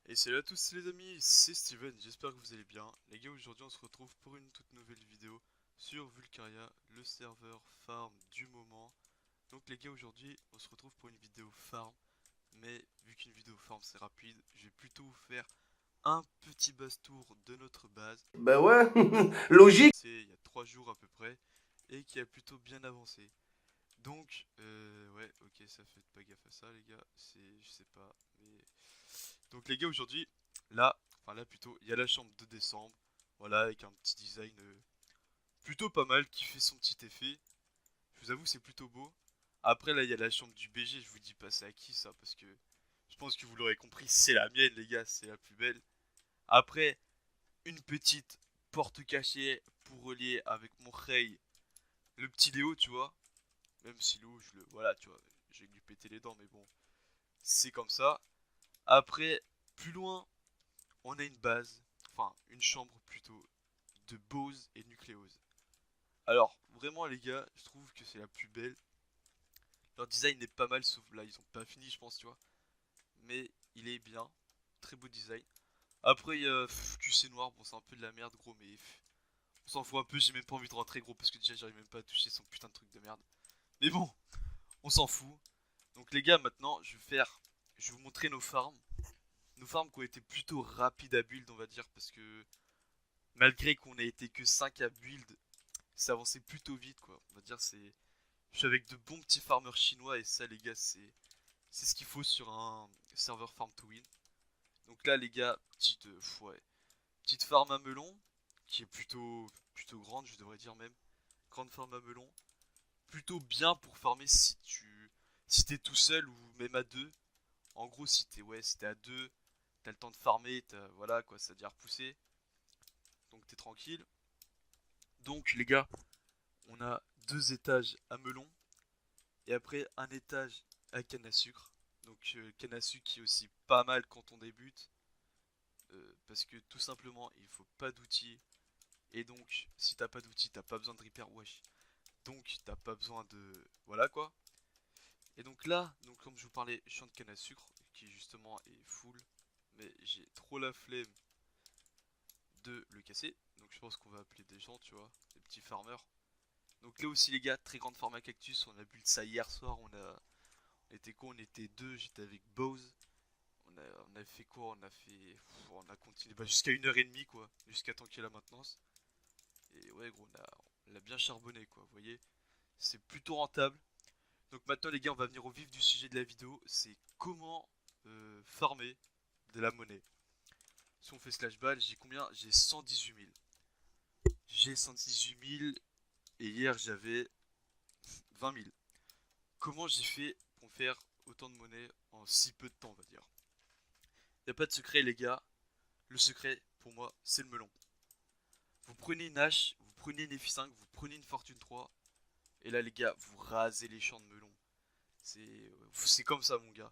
Et salut à tous les amis, c'est Steven, j'espère que vous allez bien. Les gars, aujourd'hui on se retrouve pour une toute nouvelle vidéo sur Vulcaria, le serveur farm du moment. Donc les gars, aujourd'hui on se retrouve pour une vidéo farm, mais vu qu'une vidéo farm c'est rapide, je vais plutôt vous faire un petit base-tour de notre base. Ben ouais, logique. C'est il y a 3 jours à peu près, et qui a plutôt bien avancé. Donc, ouais, ok, ça fait pas gaffe à ça les gars, je sais pas, mais... Donc les gars, aujourd'hui, là plutôt, il y a la chambre de décembre, voilà, avec un petit design plutôt pas mal, qui fait son petit effet. Je vous avoue, c'est plutôt beau. Après, là, il y a la chambre du BG, je vous dis pas c'est à qui ça, parce que je pense que vous l'aurez compris, c'est la mienne les gars, c'est la plus belle. Après, une petite porte cachée pour relier avec mon Rey, le petit Léo, tu vois. Même si Léo, voilà, tu vois, j'ai lui péter les dents, mais bon, c'est comme ça. Après, plus loin, on a une base, enfin une chambre plutôt, de Bose et Nucleose. Alors, vraiment les gars, je trouve que c'est la plus belle. Leur design est pas mal, sauf là, ils ont pas fini, je pense, tu vois. Mais il est bien, très beau design. Après, il y a QC noir, bon, c'est un peu de la merde, gros, mais on s'en fout un peu, j'ai même pas envie de rentrer, gros, parce que déjà, j'arrive même pas à toucher son putain de truc de merde. Mais bon, on s'en fout. Donc, les gars, maintenant, je vais vous montrer nos farms. Nos farms qui ont été plutôt rapides à build, on va dire, parce que malgré qu'on ait été que 5 à build, ça avançait plutôt vite quoi. On va dire c'est. Je suis avec de bons petits farmers chinois et ça les gars c'est ce qu'il faut sur un serveur farm to win. Donc là les gars, ouais, petite farm à melon qui est plutôt grande, je devrais dire même. Grande farm à melon. Plutôt bien pour farmer si t'es tout seul ou même à deux. En gros si t'es à deux, t'as le temps de farmer, voilà quoi, ça à dire pousser. Donc t'es tranquille. Donc les gars, on a deux étages à melon et après un étage à canne à sucre. Donc canne à sucre qui est aussi pas mal quand on débute parce que tout simplement il faut pas d'outils et donc si t'as pas d'outils t'as pas besoin de repair wesh. Donc t'as pas besoin de voilà quoi. Et donc là, donc comme je vous parlais, champ de canne à sucre qui justement est full, mais j'ai trop la flemme de le casser. Donc je pense qu'on va appeler des gens, tu vois, des petits farmers. Donc là aussi les gars, très grande format cactus, on a build ça hier soir, on était quoi? On était deux, j'étais avec Bose. On a fait quoi? On a continué jusqu'à 1h30 quoi, jusqu'à temps qu'il y ait la maintenance. Et ouais gros, on a bien charbonné quoi, vous voyez. C'est plutôt rentable. Donc maintenant les gars, on va venir au vif du sujet de la vidéo, c'est comment farmer de la monnaie. Si on fait slash ball, j'ai combien? J'ai 118 000. J'ai 118 000 et hier j'avais 20 000. Comment j'ai fait pour faire autant de monnaie en si peu de temps, on va dire. Y a pas de secret, les gars. Le secret, pour moi, c'est le melon. Vous prenez une hache, vous prenez une F5, vous prenez une Fortune 3. Et là, les gars, vous rasez les champs de melon. C'est comme ça, mon gars.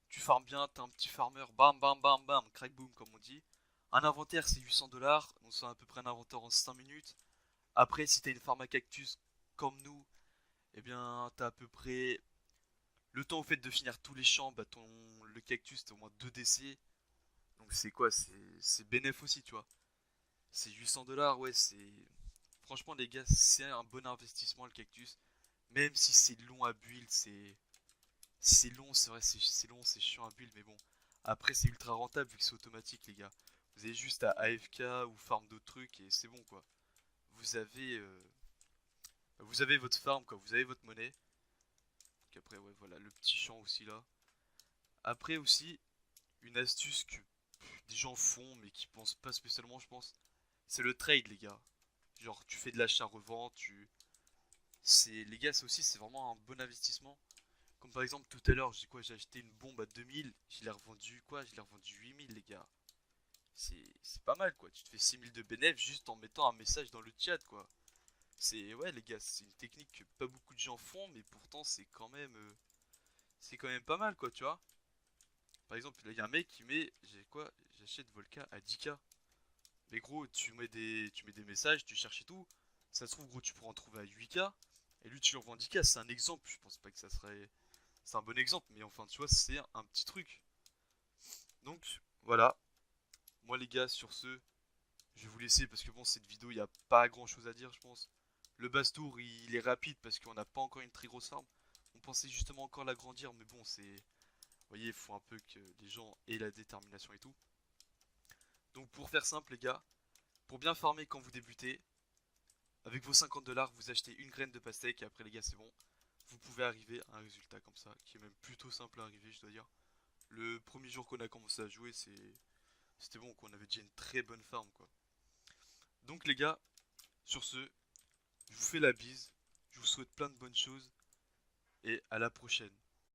Tu farmes bien, t'es un petit farmer, bam, bam, bam, bam, crack boom, comme on dit. Un inventaire, c'est 800$. On sait à peu près un inventaire en 5 minutes. Après, si t'as une farm à cactus comme nous, eh bien, t'as à peu près le temps au fait de finir tous les champs, bah le cactus t'as au moins 2 DC. Donc c'est quoi? C'est bénéf aussi, tu vois. C'est 800$, ouais, c'est... Franchement les gars, c'est un bon investissement le cactus. Même si c'est long à build, c'est long, c'est vrai, c'est long, c'est chiant à build, mais bon. Après c'est ultra rentable vu que c'est automatique les gars. Vous avez juste à AFK ou farm d'autres trucs et c'est bon quoi. Vous avez, euh, Vous avez votre farm quoi, vous avez votre monnaie. Donc après ouais voilà, le petit champ aussi là. Après aussi, une astuce que des gens font mais qui pensent pas spécialement je pense, c'est le trade les gars. Genre tu fais de l'achat-revente, c'est les gars ça aussi c'est vraiment un bon investissement. Comme par exemple tout à l'heure j'ai acheté une bombe à 2000, je l'ai revendu quoi? Je l'ai revendu 8000 les gars. C'est pas mal quoi, tu te fais 6000 de bénéf juste en mettant un message dans le chat quoi. C'est ouais les gars, c'est une technique que pas beaucoup de gens font mais pourtant c'est quand même pas mal quoi, tu vois. Par exemple, là il y a un mec qui met j'ai quoi? J'achète Volca à 10k. Mais gros, tu mets des messages, tu cherches et tout. Ça se trouve, gros, tu pourras en trouver à 8k. Et lui, tu lui revends 10k. C'est un exemple. Je pense pas que ça serait. C'est un bon exemple. Mais enfin, tu vois, c'est un petit truc. Donc, voilà. moi les gars, sur ce, je vais vous laisser parce que bon, cette vidéo, il n'y a pas grand chose à dire, je pense. Le Bastour, il est rapide parce qu'on n'a pas encore une très grosse arme. On pensait justement encore l'agrandir, mais bon, c'est... Vous voyez, il faut un peu que les gens aient la détermination et tout. Donc pour faire simple les gars, pour bien farmer quand vous débutez, avec vos 50 $, vous achetez une graine de pastèque et après les gars c'est bon. Vous pouvez arriver à un résultat comme ça, qui est même plutôt simple à arriver je dois dire. Le premier jour qu'on a commencé à jouer, c'était bon, qu'on avait déjà une très bonne farm quoi. Donc les gars, sur ce, je vous fais la bise, je vous souhaite plein de bonnes choses et à la prochaine.